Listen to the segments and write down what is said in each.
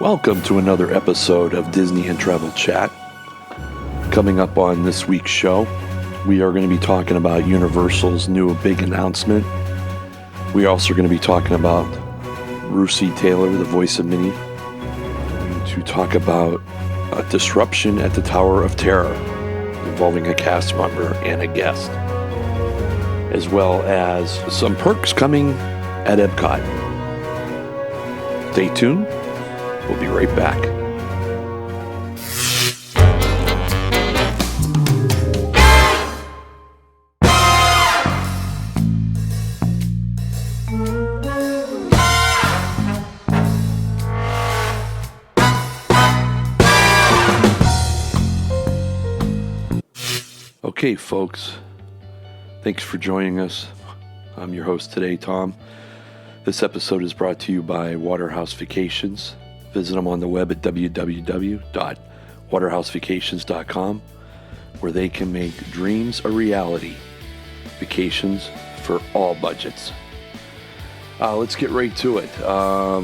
Welcome to another episode of Disney and Travel Chat. Coming up on this week's show, we are going to be talking about Universal's new big announcement. We are also going to be talking about Russi Taylor, the voice of Minnie, to talk about a disruption at the Tower of Terror involving a cast member and a guest, as well as some perks coming at Epcot. Stay tuned. We'll be right back. Okay, folks. Thanks for joining us. I'm your host today, Tom. This episode is brought to you by Waterhouse Vacations. Visit them on the web at www.waterhousevacations.com, where they can make dreams a reality. Vacations for all budgets. Let's get right to it.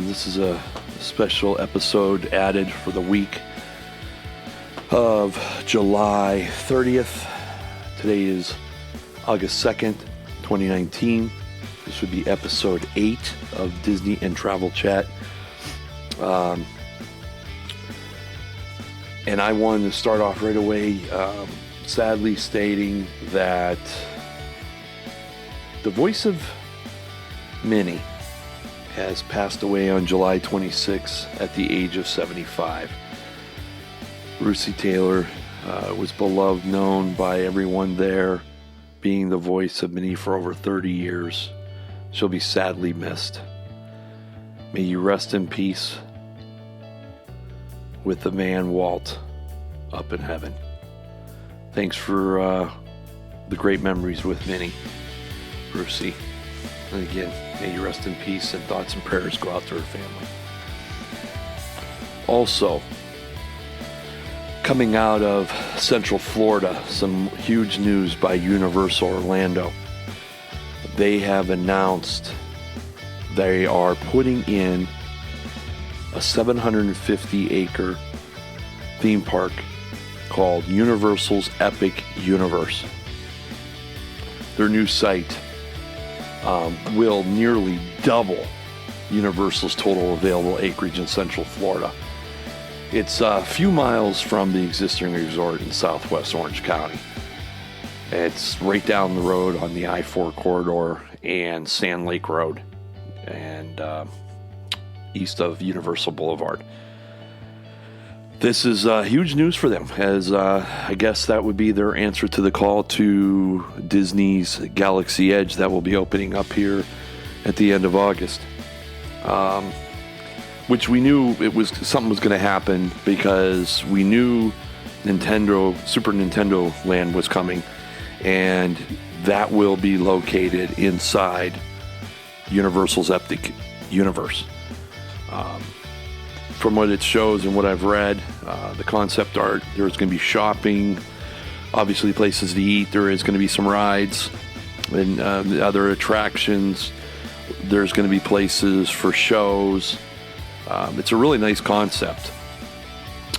This is a special episode added for the week of July 30th. Today is August 2nd, 2019. This would be episode 8 of Disney and Travel Chat. And I wanted to start off right away, sadly stating that the voice of Minnie has passed away on July 26th at the age of 75. Russi Taylor was beloved, known by everyone there, being the voice of Minnie for over 30 years. She'll be sadly missed. May you rest in peace with the man Walt up in heaven. Thanks for the great memories with Minnie, Russi. And again, may you rest in peace, and thoughts and prayers go out to her family. Also, coming out of Central Florida, some huge news by Universal Orlando. They have announced they are putting in a 750-acre theme park called Universal's Epic Universe. Their new site will nearly double Universal's total available acreage in Central Florida. It's a few miles from the existing resort in southwest Orange County. It's right down the road on the I-4 corridor and Sand Lake Road, and east of Universal Boulevard. This is huge news for them, as I guess that would be their answer to the call to Disney's Galaxy Edge that will be opening up here at the end of August. Which we knew something was going to happen, because we knew Super Nintendo Land was coming, and that will be located inside Universal's Epic Universe. From what it shows and what I've read, the concept art, there's going to be shopping, obviously places to eat, there is going to be some rides and other attractions, there's going to be places for shows. It's a really nice concept.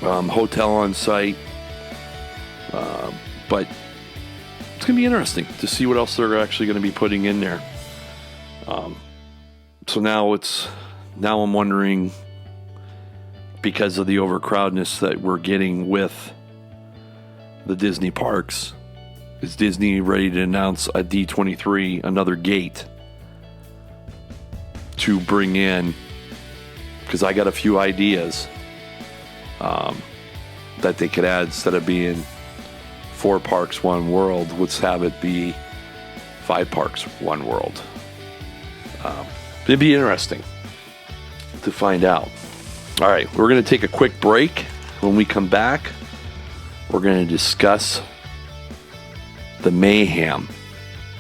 Hotel on site, but it's going to be interesting to see what else they're actually going to be putting in there. So now I'm wondering, because of the overcrowdedness that we're getting with the Disney parks, is Disney ready to announce a D23, another gate, to bring in? Because I got a few ideas that they could add. Instead of being 4 parks, 1 world, let's have it be 5 parks, 1 world. It'd be interesting to find out. All right, we're going to take a quick break. When we come back, we're going to discuss the mayhem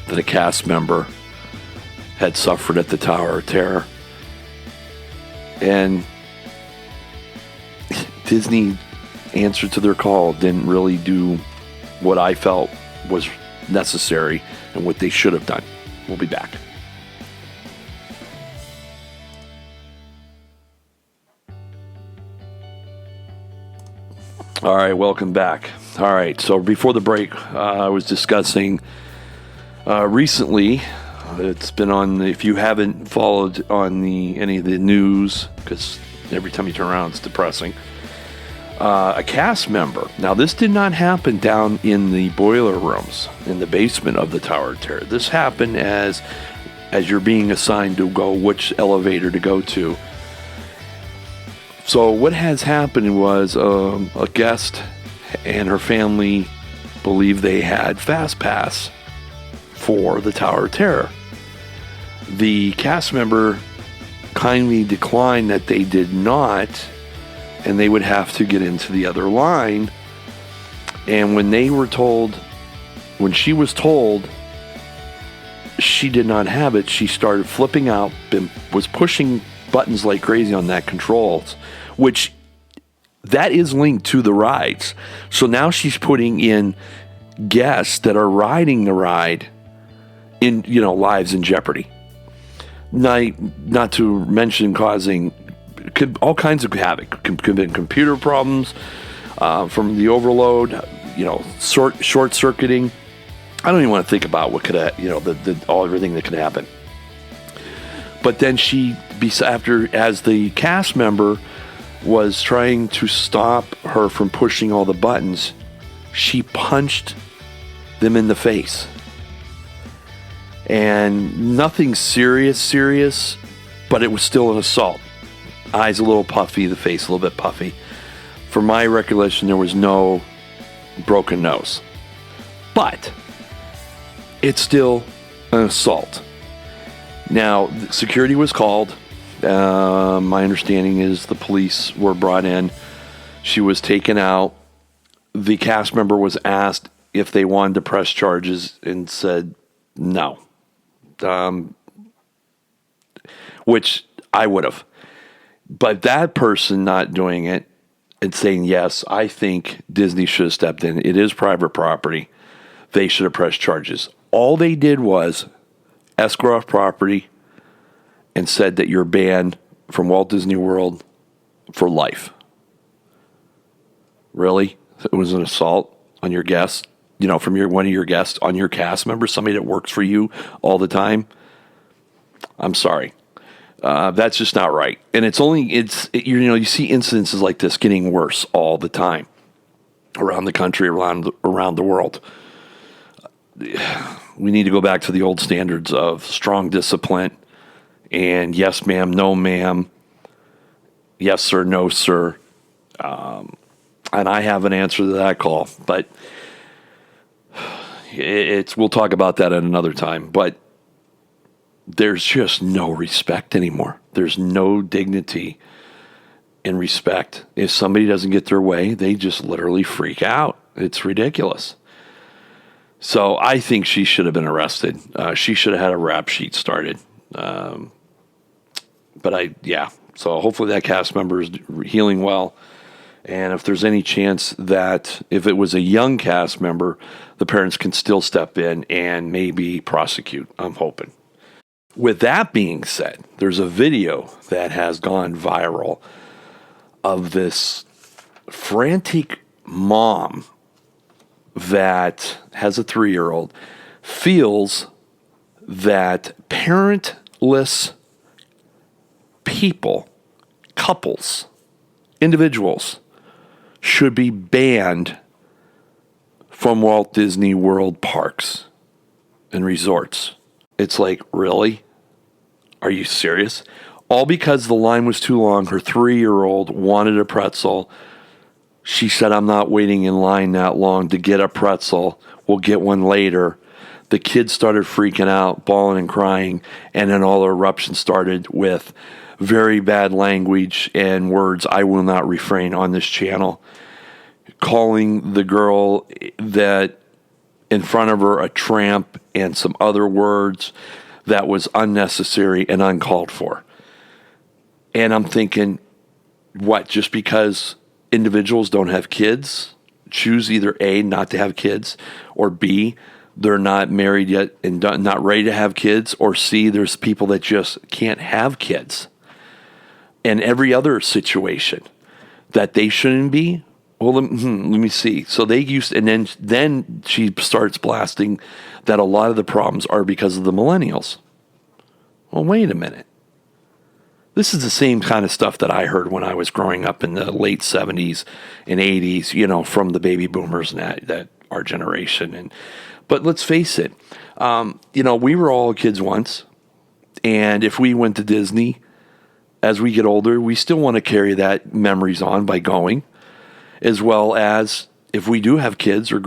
that a cast member had suffered at the Tower of Terror. And Disney answered to their call, didn't really do what I felt was necessary and what they should have done. We'll be back. All right, welcome back. All right, so before the break, I was discussing recently. It's been on. If you haven't followed on any of the news, because every time you turn around, it's depressing. A cast member. Now, this did not happen down in the boiler rooms in the basement of the Tower of Terror. This happened as you're being assigned to go which elevator to go to. So what has happened was a guest and her family believed they had Fast Pass for the Tower of Terror. The cast member kindly declined that they did not, and they would have to get into the other line. And when she was told she did not have it, she started flipping out and was pushing buttons like crazy on that controls, which that is linked to the rides. So now she's putting in guests that are riding the ride in, lives in jeopardy. Not to mention causing all kinds of havoc. Could be computer problems from the overload, short circuiting. I don't even want to think about what could, everything that could happen. But then as the cast member was trying to stop her from pushing all the buttons, she punched them in the face. And nothing serious, but it was still an assault. Eyes a little puffy, the face a little bit puffy. From my recollection, there was no broken nose. But it's still an assault. Now, security was called. My understanding is the police were brought in. She was taken out. The cast member was asked if they wanted to press charges and said no. Which I would have. But that person not doing it and saying yes, I think Disney should have stepped in. It is private property. They should have pressed charges. All they did was escrow off property and said that you're banned from Walt Disney World for life. Really? It was an assault on your guest, from one of your guests on your cast member, somebody that works for you all the time. I'm sorry. That's just not right. And you see incidences like this getting worse all the time around the country, around the world. We need to go back to the old standards of strong discipline and yes, ma'am, no, ma'am, yes, sir, no, sir. And I have an answer to that call, but we'll talk about that at another time. But there's just no respect anymore. There's no dignity and respect. If somebody doesn't get their way, they just literally freak out. It's ridiculous. So I think she should have been arrested. She should have had a rap sheet started. So hopefully that cast member is healing well. And if there's any chance that if it was a young cast member, the parents can still step in and maybe prosecute. I'm hoping. With that being said, there's a video that has gone viral of this frantic mom that has a 3-year-old feels that parentless people, couples, individuals should be banned from Walt Disney World parks and resorts. It's like, really? Are you serious? All because the line was too long. Her 3-year-old wanted a pretzel. She said, I'm not waiting in line that long to get a pretzel. We'll get one later. The kids started freaking out, bawling and crying, and then all the eruption started with very bad language and words I will not refrain on this channel, calling the girl that in front of her a tramp and some other words that was unnecessary and uncalled for. And I'm thinking, what, just because individuals don't have kids, choose either A, not to have kids, or B, they're not married yet and not ready to have kids, or C, there's people that just can't have kids. And every other situation that they shouldn't be, Well, let me see. So they used, and then she starts blasting that a lot of the problems are because of the millennials. Well, wait a minute. This is the same kind of stuff that I heard when I was growing up in the late 70s and 80s, from the baby boomers and that our generation. But let's face it, we were all kids once. And if we went to Disney, as we get older, we still want to carry that memories on by going, as well as if we do have kids or,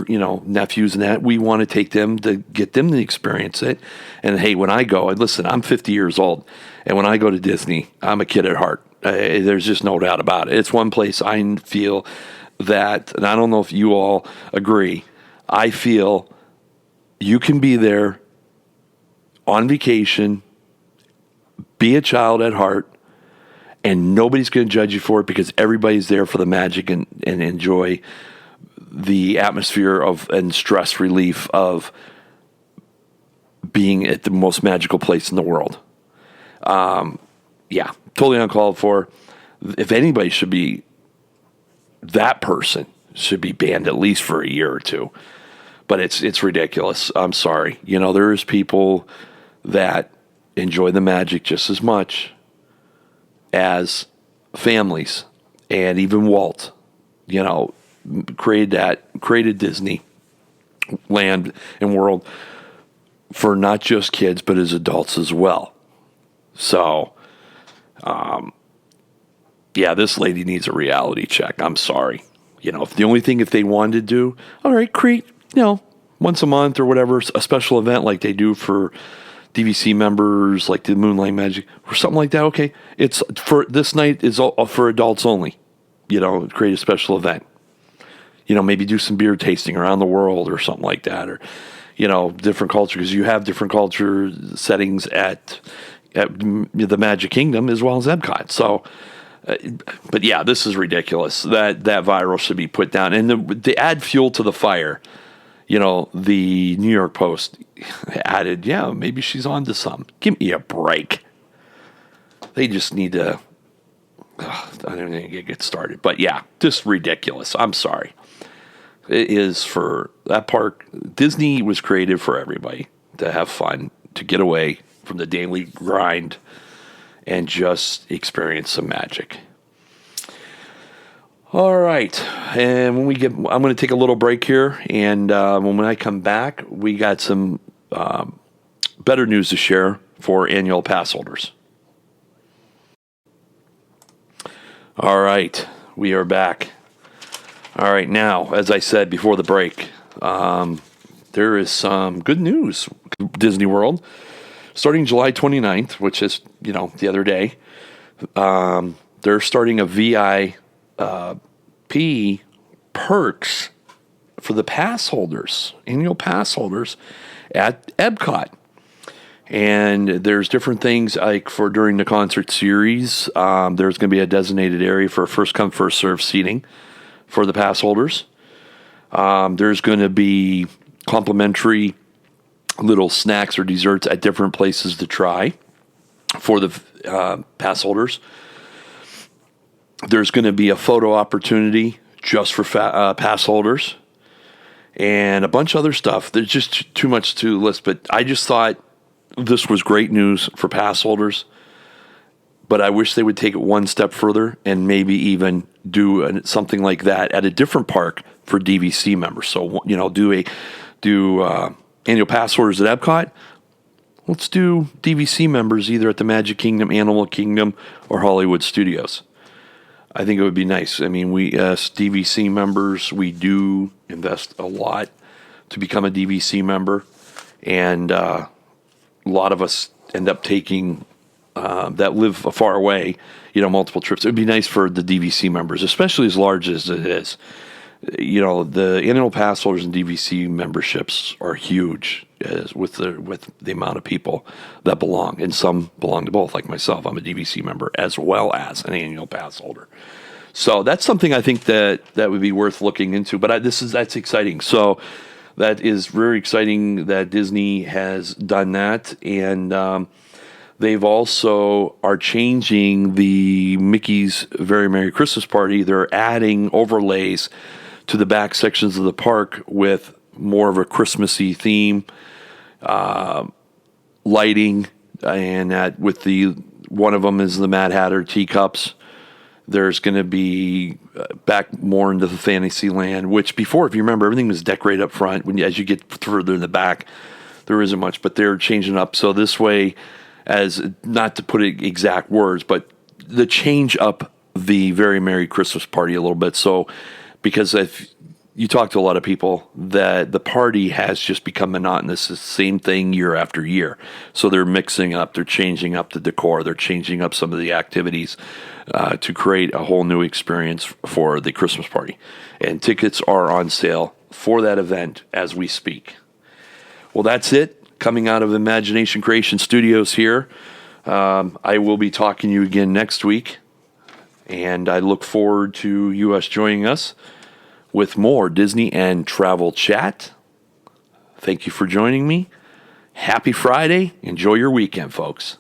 nephews and that, we want to take them to get them to experience it. And hey, when I go, and listen, I'm 50 years old. And when I go to Disney, I'm a kid at heart. There's just no doubt about it. It's one place I feel that, and I don't know if you all agree, I feel you can be there on vacation, be a child at heart, and nobody's going to judge you for it because everybody's there for the magic and enjoy the atmosphere and stress relief of being at the most magical place in the world. Yeah, totally uncalled for. If anybody should be, that person should be banned at least for a year or two. But it's ridiculous. I'm sorry. There's people that enjoy the magic just as much as families, and even Walt, created Disney land and world for not just kids, but as adults as well. So, this lady needs a reality check. I'm sorry. If the only thing if they wanted to do, all right, create, once a month or whatever, a special event like they do for D.T.C members, like the Moonlight Magic or something like that. Okay, it's for this night is all for adults only. Create a special event. Maybe do some beer tasting around the world or something like that, or different culture, because you have different culture settings at the Magic Kingdom as well as Epcot. So, but yeah, this is ridiculous. That viral should be put down, and to add fuel to the fire. The New York Post added, maybe she's on to something. Give me a break. They just need to, I don't need to get started. But yeah, just ridiculous. I'm sorry. It is for that park. Disney was created for everybody to have fun, to get away from the daily grind and just experience some magic. All right, and I'm going to take a little break here, and when I come back, we got some better news to share for annual pass holders. All right, we are back. All right, now, as I said before the break, there is some good news. Disney World, starting July 29th, which is, the other day, they're starting a VIP perks for the pass holders, annual pass holders at Epcot. And there's different things like for during the concert series, there's going to be a designated area for first come, first serve seating for the pass holders. There's going to be complimentary little snacks or desserts at different places to try for the pass holders. There's going to be a photo opportunity just for pass holders and a bunch of other stuff. There's just too much to list, but I just thought this was great news for pass holders, but I wish they would take it one step further and maybe even do something like that at a different park for D.T.C members. So, do annual pass holders at Epcot. Let's do D.T.C members either at the Magic Kingdom, Animal Kingdom, or Hollywood Studios. I think it would be nice. I mean, we as D.T.C members, we do invest a lot to become a D.T.C member, and a lot of us end up taking that live far away, multiple trips. It would be nice for the D.T.C members, especially as large as it is. The annual pass holders and D.T.C memberships are huge with the amount of people that belong, and some belong to both. Like myself, I'm a D.T.C member as well as an annual pass holder. So that's something I think that would be worth looking into. But that's exciting. So that is very exciting that Disney has done that, and They've also are changing the Mickey's Very Merry Christmas Party. They're adding overlays to the back sections of the park with more of a Christmassy theme, lighting, and with the one of them is the Mad Hatter teacups. There's going to be back more into the Fantasyland, which before, if you remember, everything was decorated up front. As you get further in the back, there isn't much, but they're changing up. So this way, as not to put it exact words, but the change up the Very Merry Christmas Party a little bit. So because if you talk to a lot of people, that the party has just become monotonous. It's the same thing year after year. So they're mixing up, they're changing up the decor, they're changing up some of the activities to create a whole new experience for the Christmas party. And tickets are on sale for that event as we speak. Well, that's it. Coming out of Imagination Creation Studios here. I will be talking to you again next week. And I look forward to you joining us with more Disney and travel chat. Thank you for joining me. Happy Friday. Enjoy your weekend, folks.